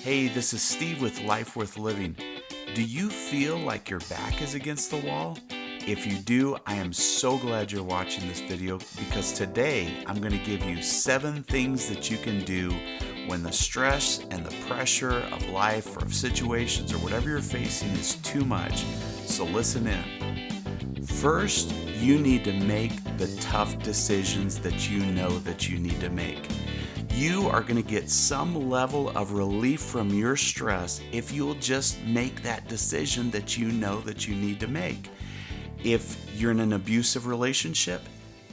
Hey, this is Steve with Life Worth Living. Do you feel like your back is against the wall? If you do, I am so glad you're watching this video because today I'm going to give you 7 things that you can do when the stress and the pressure of life or of situations or whatever you're facing is too much. So listen in. First, you need to make the tough decisions that you know that you need to make. You are going to get some level of relief from your stress if you'll just make that decision that you know that you need to make. If you're in an abusive relationship,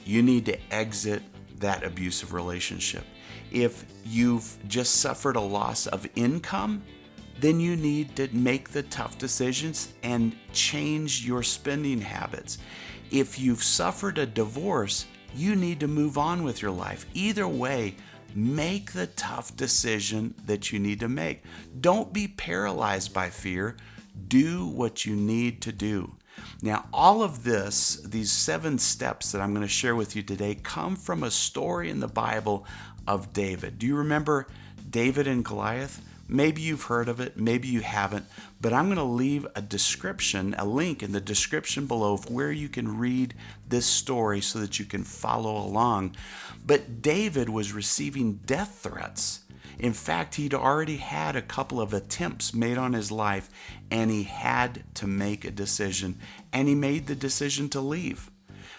you need to exit that abusive relationship. If you've just suffered a loss of income, then you need to make the tough decisions and change your spending habits. If you've suffered a divorce, you need to move on with your life. Either way, make the tough decision that you need to make. Don't be paralyzed by fear. Do what you need to do. Now, all of these 7 steps that I'm going to share with you today come from a story in the Bible of David. Do you remember David and Goliath? Maybe you've heard of it, maybe you haven't, but I'm going to leave a link in the description below of where you can read this story so that you can follow along. But David was receiving death threats. In fact, he'd already had a couple of attempts made on his life, and he had to make a decision, and he made the decision to leave.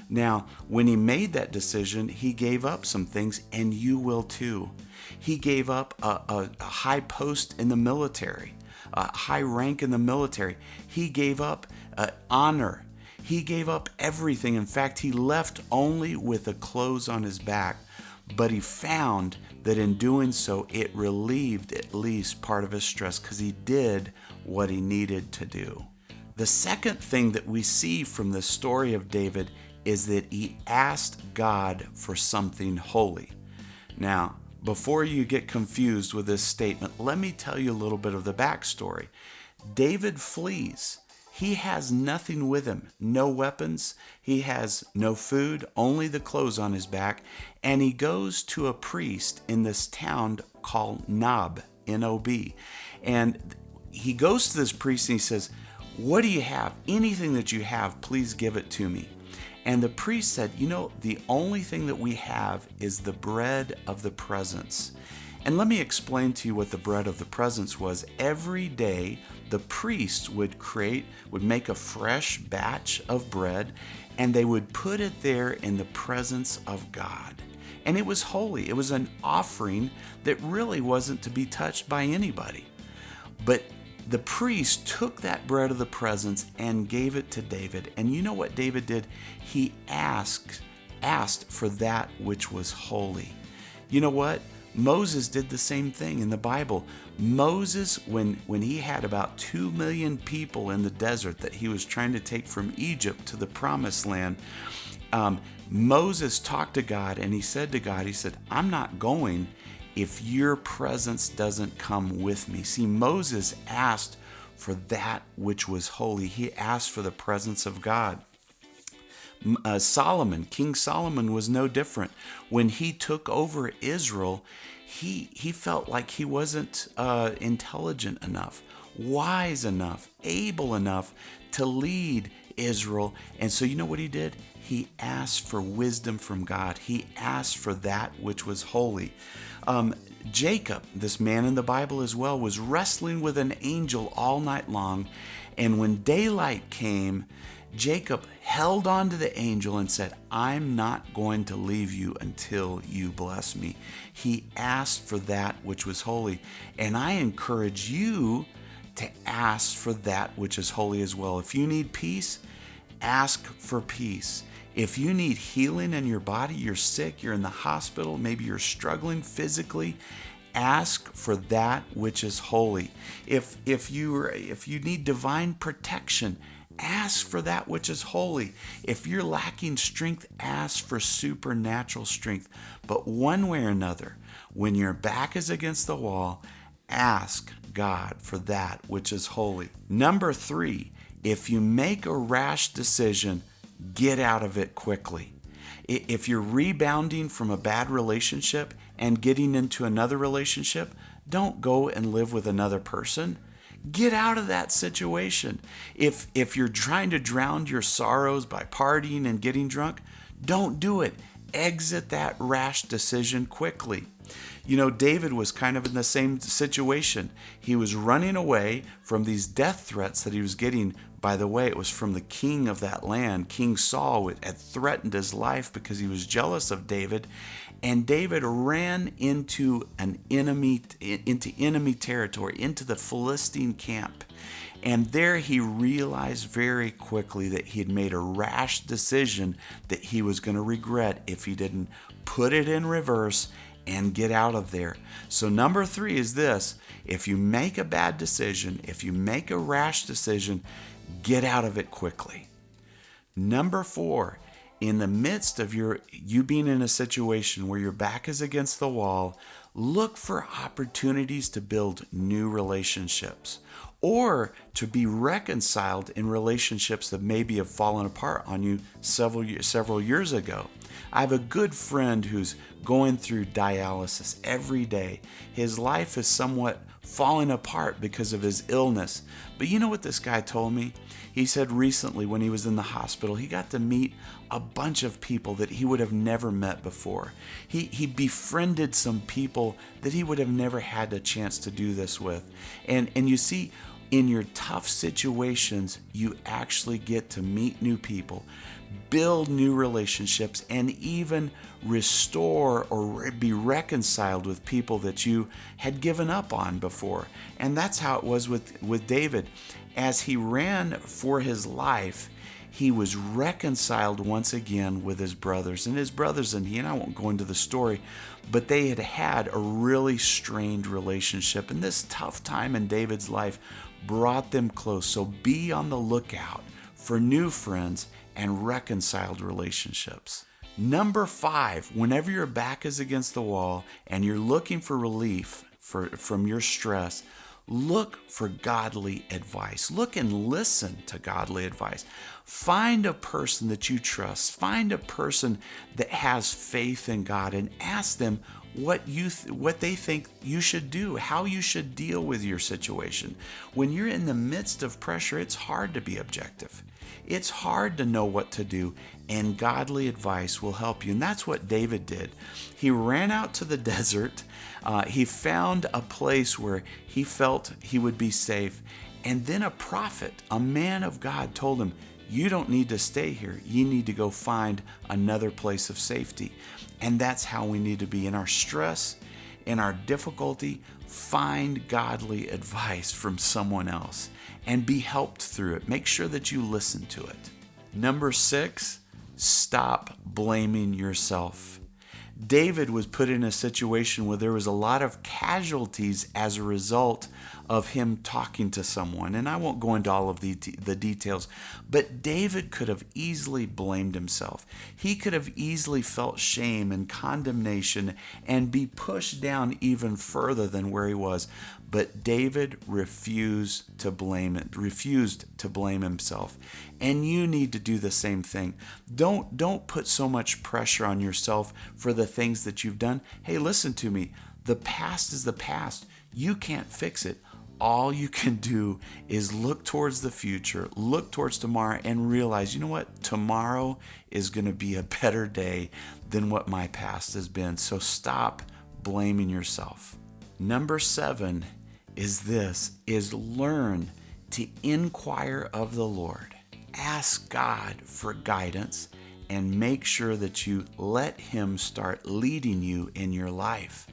Now, when he made that decision, he gave up some things, and you will too. He gave up a high post in the military, a high rank in the military. He gave up honor. He gave up everything. In fact, he left only with the clothes on his back. But he found that in doing so, it relieved at least part of his stress because he did what he needed to do. The second thing that we see from the story of David is that he asked God for something holy. Now, before you get confused with this statement, let me tell you a little bit of the backstory. David flees. He has nothing with him, no weapons. He has no food, only the clothes on his back. And he goes to a priest in this town called Nob, N-O-B. And he goes to this priest and he says, "What do you have? Anything that you have, please give it to me." And the priest said, the only thing that we have is the bread of the presence. And let me explain to you what the bread of the presence was. Every day, the priest would make a fresh batch of bread, and they would put it there in the presence of God. And it was holy. It was an offering that really wasn't to be touched by anybody. But the priest took that bread of the presence and gave it to David. And you know what David did? He asked for that which was holy. You know what? Moses did the same thing in the Bible. Moses, when he had about 2 million people in the desert that he was trying to take from Egypt to the promised land, Moses talked to God and he said to God, "I'm not going if your presence doesn't come with me." See, Moses asked for that which was holy. He asked for the presence of God. King Solomon was no different. When he took over Israel, he felt like he wasn't intelligent enough, wise enough, able enough to lead Israel. And so you know what he did? He asked for wisdom from God. He asked for that which was holy. Jacob, this man in the Bible as well, was wrestling with an angel all night long. And when daylight came, Jacob held on to the angel and said, "I'm not going to leave you until you bless me." He asked for that which was holy. And I encourage you to ask for that which is holy as well. If you need peace, ask for peace. If you need healing in your body, you're sick, you're in the hospital, maybe you're struggling physically, ask for that which is holy. If you need divine protection, ask for that which is holy. If you're lacking strength, ask for supernatural strength. But one way or another, when your back is against the wall, ask God for that which is holy. Number 3, if you make a rash decision, get out of it quickly. If you're rebounding from a bad relationship and getting into another relationship, Don't go and live with another person. Get out of that situation. If you're trying to drown your sorrows by partying and getting drunk, don't do it. Exit that rash decision quickly. You know, David was kind of in the same situation. He was running away from these death threats that he was getting. By the way, it was from the king of that land. King Saul had threatened his life because he was jealous of David. And David ran into enemy territory, into the Philistine camp. And there he realized very quickly that he had made a rash decision that he was going to regret if he didn't put it in reverse and get out of there. So number 3 is this: if you make a bad decision, if you make a rash decision, get out of it quickly. Number 4, in the midst of you being in a situation where your back is against the wall, look for opportunities to build new relationships or to be reconciled in relationships that maybe have fallen apart on you several years ago. I have a good friend who's going through dialysis every day. His life is somewhat falling apart because of his illness. But you know what this guy told me? He said recently when he was in the hospital, he got to meet a bunch of people that he would have never met before. He befriended some people that he would have never had a chance to do this with. And you see, in your tough situations, you actually get to meet new people, build new relationships, and even restore or be reconciled with people that you had given up on before. And that's how it was with David. As he ran for his life, he was reconciled once again with his brothers. And his brothers and he, and I won't go into the story, but they had a really strained relationship. And this tough time in David's life brought them close. So be on the lookout for new friends and reconciled relationships. Number 5, whenever your back is against the wall and you're looking for relief from your stress, look for godly advice. Look and listen to godly advice. Find a person that you trust. Find a person that has faith in God and ask them what they think you should do, how you should deal with your situation. When you're in the midst of pressure, it's hard to be objective. It's hard to know what to do, and godly advice will help you. And that's what David did. He ran out to the desert. He found a place where he felt he would be safe. And then a prophet, a man of God, told him, you don't need to stay here. You need to go find another place of safety. And that's how we need to be in our stress, in our difficulty. Find godly advice from someone else and be helped through it. Make sure that you listen to it. Number 6, stop blaming yourself. David was put in a situation where there was a lot of casualties as a result of him talking to someone. And I won't go into all of the details, but David could have easily blamed himself. He could have easily felt shame and condemnation and be pushed down even further than where he was. But David refused to blame himself. And you need to do the same thing. Don't put so much pressure on yourself for the things that you've done. Hey, listen to me. The past is the past. You can't fix it. All you can do is look towards the future, look towards tomorrow, and realize, you know what? Tomorrow is going to be a better day than what my past has been. So stop blaming yourself. Number 7 is learn to inquire of the Lord. Ask God for guidance and make sure that you let Him start leading you in your life.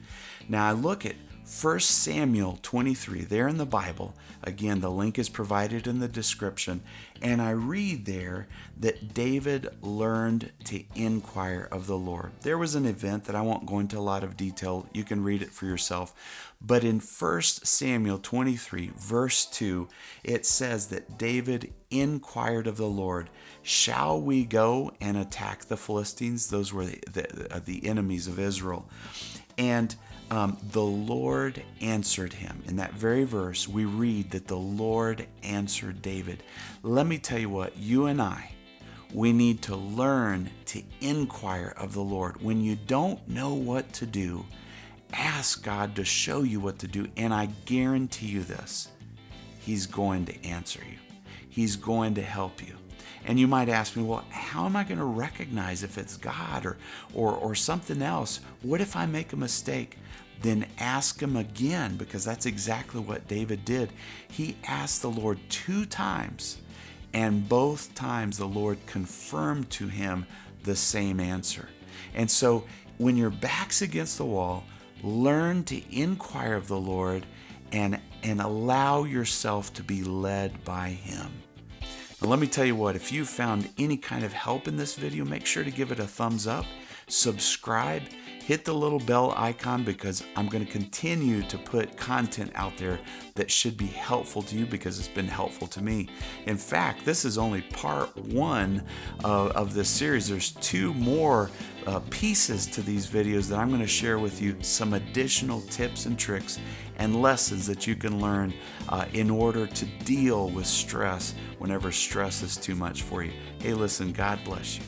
Now I look at 1 Samuel 23 there in the Bible. Again, the link is provided in the description. And I read there that David learned to inquire of the Lord. There was an event that I won't go into a lot of detail. You can read it for yourself. But in 1 Samuel 23, verse 2, it says that David inquired of the Lord, shall we go and attack the Philistines? Those were the enemies of Israel. And the Lord answered him. In that very verse, we read that the Lord answered David. Let me tell you what, you and I, we need to learn to inquire of the Lord. When you don't know what to do, Ask God to show you what to do, and I guarantee you this, He's going to answer you. He's going to help you. And you might ask me, well, how am I going to recognize if it's God or something else? What if I make a mistake? Then ask Him again, because that's exactly what David did. He asked the Lord 2 times, and both times the Lord confirmed to him the same answer. And so when your back's against the wall, learn to inquire of the Lord and allow yourself to be led by Him. Now, let me tell you what, if you found any kind of help in this video, make sure to give it a thumbs up, subscribe, hit the little bell icon, because I'm going to continue to put content out there that should be helpful to you, because it's been helpful to me. In fact, this is only part 1 of this series. There's 2 more pieces to these videos that I'm going to share with you, some additional tips and tricks and lessons that you can learn in order to deal with stress whenever stress is too much for you. Hey, listen, God bless you.